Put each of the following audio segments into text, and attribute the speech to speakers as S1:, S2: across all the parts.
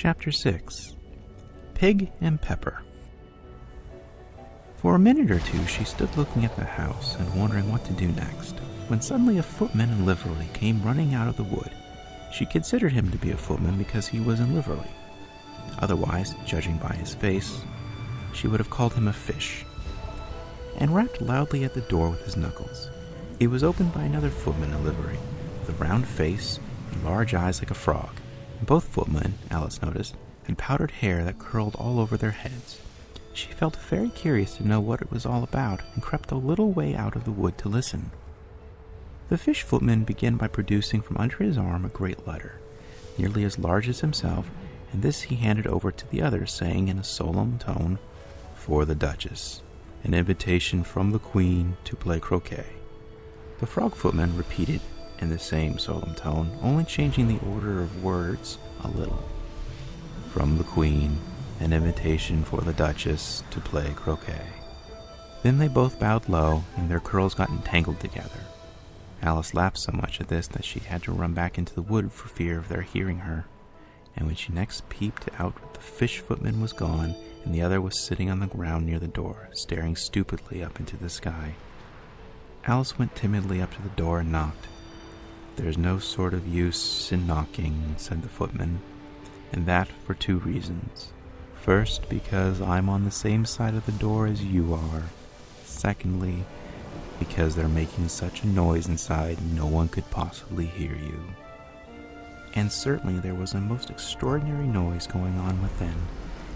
S1: Chapter 6. Pig and Pepper. For a minute or two she stood looking at the house and wondering what to do next, when suddenly a footman in livery came running out of the wood. She considered him to be a footman because he was in livery. Otherwise, judging by his face, she would have called him a fish, and rapped loudly at the door with his knuckles. It was opened by another footman in livery, with a round face and large eyes like a frog. Both footmen, Alice noticed, had powdered hair that curled all over their heads. She felt very curious to know what it was all about, and crept a little way out of the wood to listen. The fish footman began by producing from under his arm a great letter, nearly as large as himself, and this he handed over to the other, saying in a solemn tone, "For the Duchess, an invitation from the Queen to play croquet." The frog footman repeated in the same solemn tone, only changing the order of words a little. "From the Queen, an invitation for the Duchess to play croquet." Then they both bowed low, and their curls got entangled together. Alice laughed so much at this that she had to run back into the wood for fear of their hearing her, and when she next peeped out, the fish footman was gone, and the other was sitting on the ground near the door, staring stupidly up into the sky. Alice went timidly up to the door and knocked. "There's no sort of use in knocking," said the footman, "and that for 2 reasons. First, because I'm on the same side of the door as you are. Secondly, because they're making such a noise inside no one could possibly hear you." And certainly there was a most extraordinary noise going on within,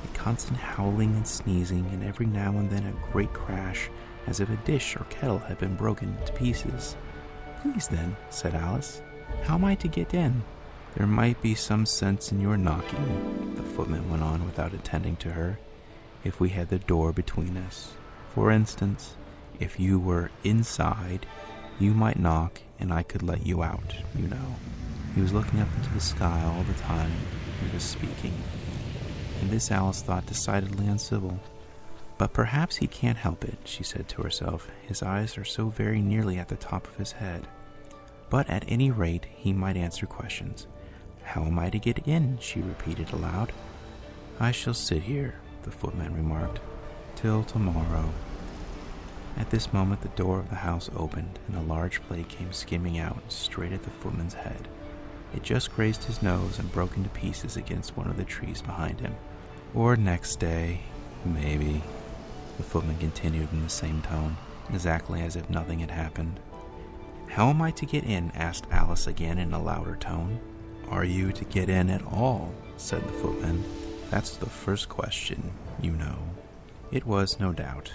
S1: a constant howling and sneezing, and every now and then a great crash, as if a dish or kettle had been broken to pieces. "Please then," said Alice, "how am I to get in?" "There might be some sense in your knocking," the footman went on without attending to her, "if we had the door between us. For instance, if you were inside, you might knock and I could let you out, you know." He was looking up into the sky all the time he was speaking, and this Alice thought decidedly uncivil. "But perhaps he can't help it," she said to herself. "His eyes are so very nearly at the top of his head. But at any rate, he might answer questions. How am I to get in?" she repeated aloud. "I shall sit here," the footman remarked, "till tomorrow." At this moment the door of the house opened, and a large plate came skimming out straight at the footman's head. It just grazed his nose and broke into pieces against one of the trees behind him. "Or next day, maybe," the footman continued in the same tone, exactly as if nothing had happened. "How am I to get in?" asked Alice again in a louder tone. "Are you to get in at all?" said the footman. "That's the first question, you know." It was, no doubt,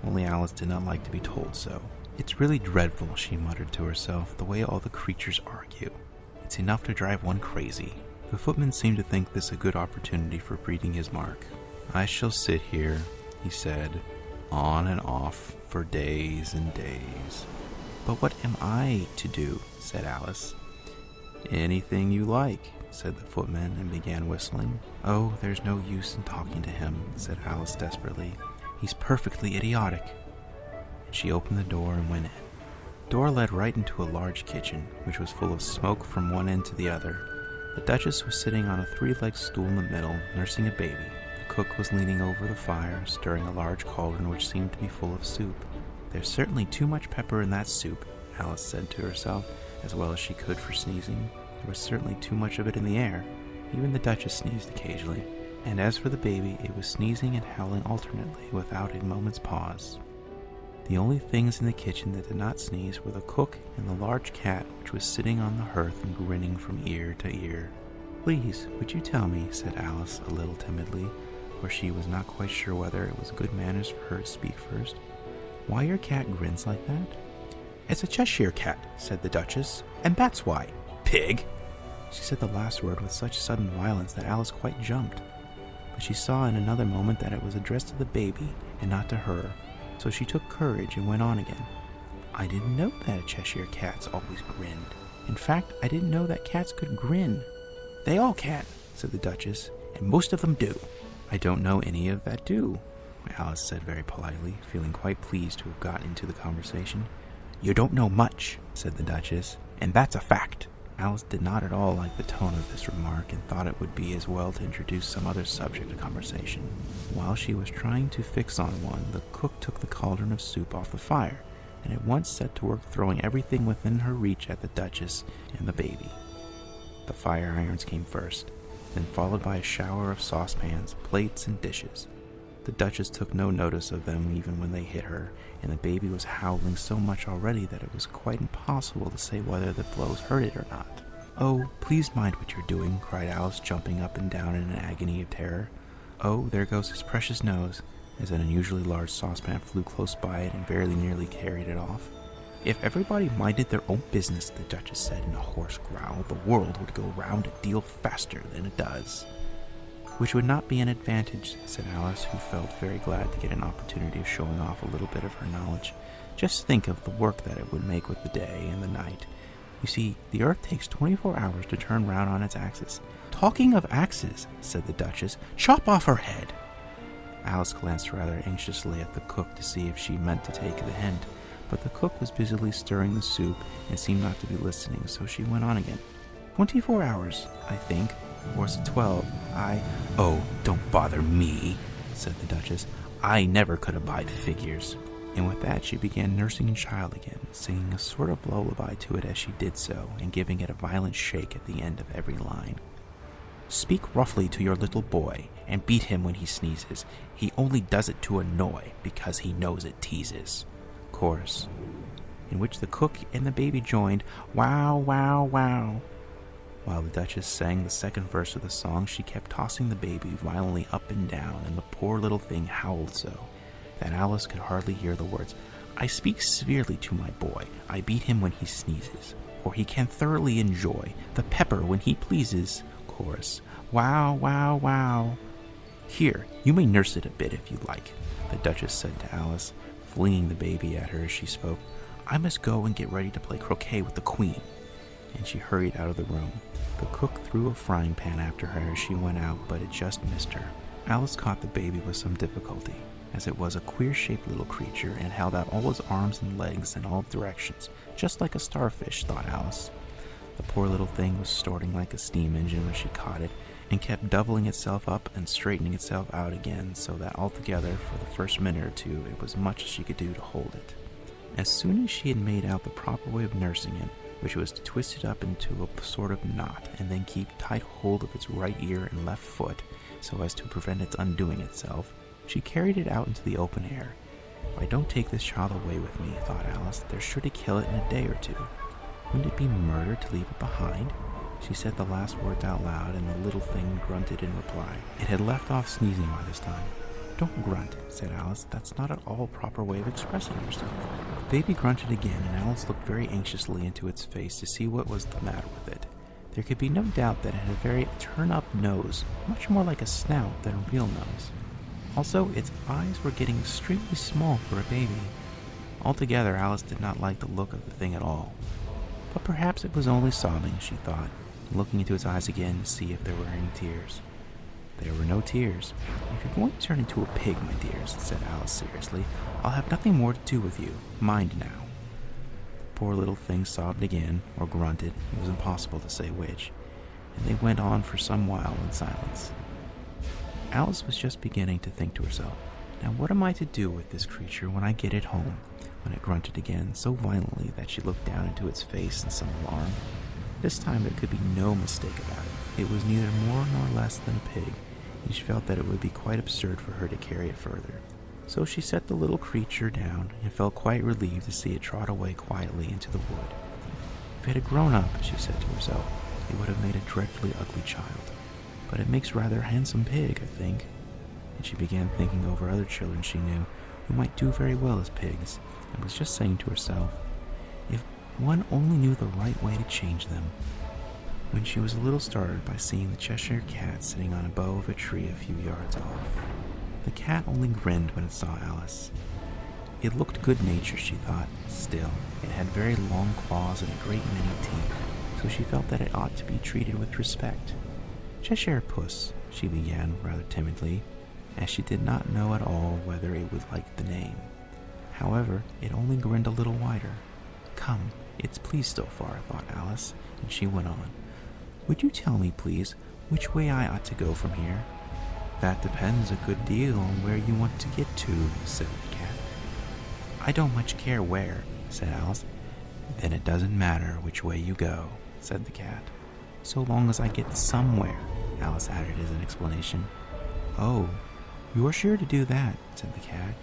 S1: only Alice did not like to be told so. "It's really dreadful," she muttered to herself, "the way all the creatures argue. It's enough to drive one crazy." The footman seemed to think this a good opportunity for breeding his mark. "I shall sit here," he said, "on and off for days and days." "But what am I to do?" said Alice. "Anything you like," said the footman, and began whistling. "Oh, there's no use in talking to him," said Alice desperately. "He's perfectly idiotic." And she opened the door and went in. The door led right into a large kitchen, which was full of smoke from one end to the other. The Duchess was sitting on a 3-legged stool in the middle, nursing a baby. The cook was leaning over the fire, stirring a large cauldron which seemed to be full of soup. "There's certainly too much pepper in that soup," Alice said to herself, as well as she could for sneezing. There was certainly too much of it in the air. Even the Duchess sneezed occasionally, and as for the baby, it was sneezing and howling alternately without a moment's pause. The only things in the kitchen that did not sneeze were the cook and the large cat, which was sitting on the hearth and grinning from ear to ear. "Please, would you tell me," said Alice a little timidly, for she was not quite sure whether it was good manners for her to speak first, "why your cat grins like that?" "It's a Cheshire cat," said the Duchess, "and that's why." "Pig!" She said the last word with such sudden violence that Alice quite jumped, but she saw in another moment that it was addressed to the baby and not to her, so she took courage and went on again. "I didn't know that Cheshire cats always grinned. In fact, I didn't know that cats could grin." "They all can," said the Duchess, "and most of them do." "I don't know any of that do," Alice said very politely, feeling quite pleased to have got into the conversation. "You don't know much," said the Duchess, "and that's a fact." Alice did not at all like the tone of this remark and thought it would be as well to introduce some other subject of conversation. While she was trying to fix on one, the cook took the cauldron of soup off the fire and at once set to work throwing everything within her reach at the Duchess and the baby. The fire irons came first, then followed by a shower of saucepans, plates, and dishes. The Duchess took no notice of them even when they hit her, and the baby was howling so much already that it was quite impossible to say whether the blows hurt it or not. "Oh, please mind what you're doing," cried Alice, jumping up and down in an agony of terror. "Oh, there goes his precious nose," as an unusually large saucepan flew close by it and very nearly carried it off. "If everybody minded their own business," the Duchess said in a hoarse growl, "the world would go round a deal faster than it does." "Which would not be an advantage," said Alice, who felt very glad to get an opportunity of showing off a little bit of her knowledge. "Just think of the work that it would make with the day and the night. You see, the Earth takes 24 hours to turn round on its axis." "Talking of axes," said the Duchess, "chop off her head." Alice glanced rather anxiously at the cook to see if she meant to take the hint, but the cook was busily stirring the soup and seemed not to be listening, so she went on again. 24 hours, I think. Or is it 12? "Oh, don't bother me," said the Duchess. "I never could abide figures." And with that she began nursing the child again, singing a sort of lullaby to it as she did so, and giving it a violent shake at the end of every line. "Speak roughly to your little boy, and beat him when he sneezes. He only does it to annoy, because he knows it teases." Chorus, in which the cook and the baby joined, "Wow, wow, wow." While the Duchess sang the second verse of the song, she kept tossing the baby violently up and down, and the poor little thing howled so that Alice could hardly hear the words. "I speak severely to my boy. I beat him when he sneezes, for he can thoroughly enjoy the pepper when he pleases." Chorus, "Wow, wow, wow." "Here, you may nurse it a bit if you like," the Duchess said to Alice, flinging the baby at her as she spoke. "I must go and get ready to play croquet with the Queen." And she hurried out of the room. The cook threw a frying pan after her as she went out, but it just missed her. Alice caught the baby with some difficulty, as it was a queer-shaped little creature and held out all its arms and legs in all directions, just like a starfish, thought Alice. The poor little thing was snorting like a steam engine when she caught it, and kept doubling itself up and straightening itself out again, so that altogether, for the first minute or two, it was much as she could do to hold it. As soon as she had made out the proper way of nursing it, which was to twist it up into a sort of knot and then keep tight hold of its right ear and left foot so as to prevent its undoing itself, she carried it out into the open air. "If I don't take this child away with me," thought Alice, "they're sure to kill it in a day or two. Wouldn't it be murder to leave it behind?" She said the last words out loud, and the little thing grunted in reply. It had left off sneezing by this time. "Don't grunt," said Alice. "That's not at all a proper way of expressing yourself." The baby grunted again, and Alice looked very anxiously into its face to see what was the matter with it. There could be no doubt that it had a very turn-up nose, much more like a snout than a real nose. Also, its eyes were getting extremely small for a baby. Altogether, Alice did not like the look of the thing at all. But perhaps it was only sobbing, she thought, looking into its eyes again to see if there were any tears. There were no tears. "If you're going to turn into a pig, my dears," said Alice seriously, "I'll have nothing more to do with you. Mind now." The poor little thing sobbed again, or grunted, it was impossible to say which, and they went on for some while in silence. Alice was just beginning to think to herself, "Now what am I to do with this creature when I get it home?" when it grunted again, so violently that she looked down into its face in some alarm. This time there could be no mistake about it. It was neither more nor less than a pig, and she felt that it would be quite absurd for her to carry it further. So she set the little creature down and felt quite relieved to see it trot away quietly into the wood. If it had grown up, she said to herself, it would have made a dreadfully ugly child. But it makes rather a handsome pig, I think. And she began thinking over other children she knew who might do very well as pigs, and was just saying to herself, if one only knew the right way to change them, when she was a little startled by seeing the Cheshire Cat sitting on a bough of a tree a few yards off. The cat only grinned when it saw Alice. It looked good-natured, she thought. Still, it had very long claws and a great many teeth, so she felt that it ought to be treated with respect. "Cheshire Puss," she began rather timidly, as she did not know at all whether it would like the name. However, it only grinned a little wider. Come, it's please so far, thought Alice, and she went on. Would you tell me, please, which way I ought to go from here? That depends a good deal on where you want to get to, said the cat. I don't much care where, said Alice. Then it doesn't matter which way you go, said the cat. So long as I get somewhere, Alice added as an explanation. Oh, you're sure to do that, said the cat,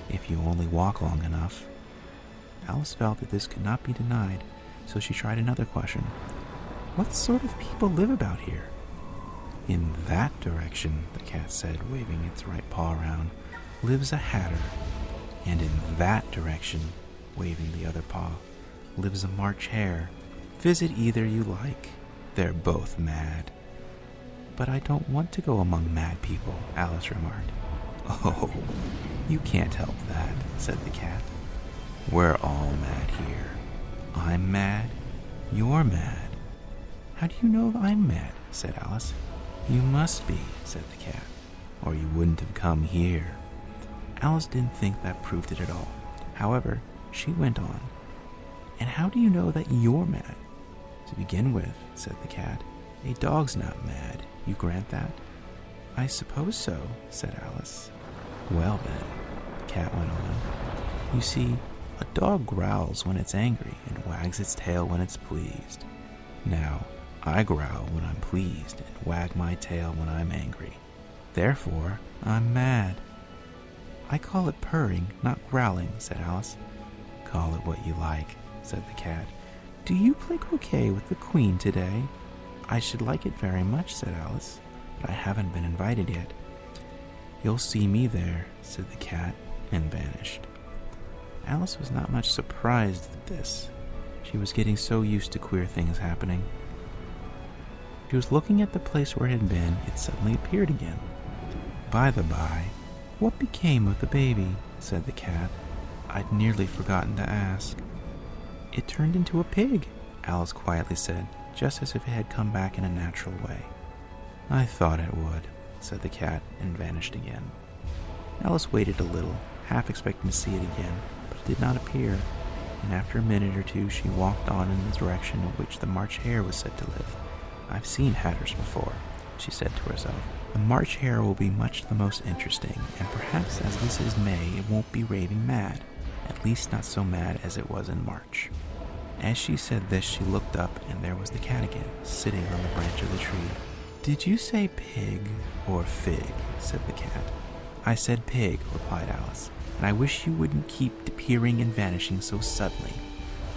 S1: if you only walk long enough. Alice felt that this could not be denied, so she tried another question. What sort of people live about here? In that direction, the cat said, waving its right paw around, lives a hatter. And in that direction, waving the other paw, lives a March hare. Visit either you like. They're both mad. But I don't want to go among mad people, Alice remarked. Oh, you can't help that, said the cat. We're all mad here. I'm mad. You're mad. How do you know I'm mad? Said Alice. You must be, said the cat, or you wouldn't have come here. Alice didn't think that proved it at all. However, she went on. And how do you know that you're mad? To begin with, said the cat, a dog's not mad. You grant that? I suppose so, said Alice. Well then, the cat went on. You see, a dog growls when it's angry and wags its tail when it's pleased. Now, I growl when I'm pleased and wag my tail when I'm angry. Therefore, I'm mad. I call it purring, not growling, said Alice. Call it what you like, said the cat. Do you play croquet with the Queen today? I should like it very much, said Alice, but I haven't been invited yet. You'll see me there, said the cat, and vanished. Alice was not much surprised at this. She was getting so used to queer things happening. She was looking at the place where it had been. It suddenly appeared again. By the by, what became of the baby? Said the cat. I'd nearly forgotten to ask. It turned into a pig, Alice quietly said, just as if it had come back in a natural way. I thought it would, said the cat, and vanished again. Alice waited a little, half expecting to see it again, but it did not appear, and after a minute or two she walked on in the direction in which the March hare was said to live. I've seen hatters before, she said to herself. The March hare will be much the most interesting, and perhaps as this is May, it won't be raving mad, at least not so mad as it was in March. As she said this, she looked up, and there was the cat again, sitting on the branch of the tree. Did you say pig or fig? Said the cat. I said pig, replied Alice, and I wish you wouldn't keep appearing and vanishing so suddenly.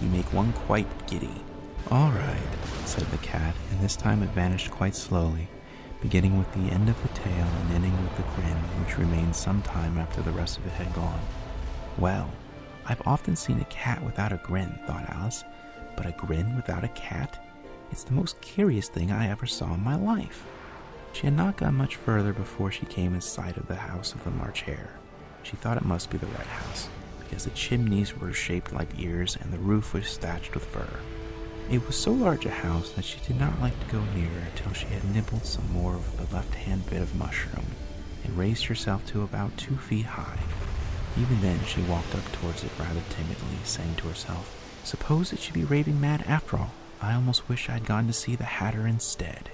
S1: You make one quite giddy. All right, said the cat, and this time it vanished quite slowly, beginning with the end of the tail and ending with the grin, which remained some time after the rest of it had gone. Well, I've often seen a cat without a grin, thought Alice, but a grin without a cat? It's the most curious thing I ever saw in my life. She had not gone much further before she came in sight of the house of the March hare. She thought it must be the right house, because the chimneys were shaped like ears and the roof was thatched with fur. It was so large a house that she did not like to go nearer till she had nibbled some more of the left-hand bit of mushroom and raised herself to about 2 feet high. Even then she walked up towards it rather timidly, saying to herself, Suppose it should be raving mad after all. I almost wish I'd gone to see the hatter instead.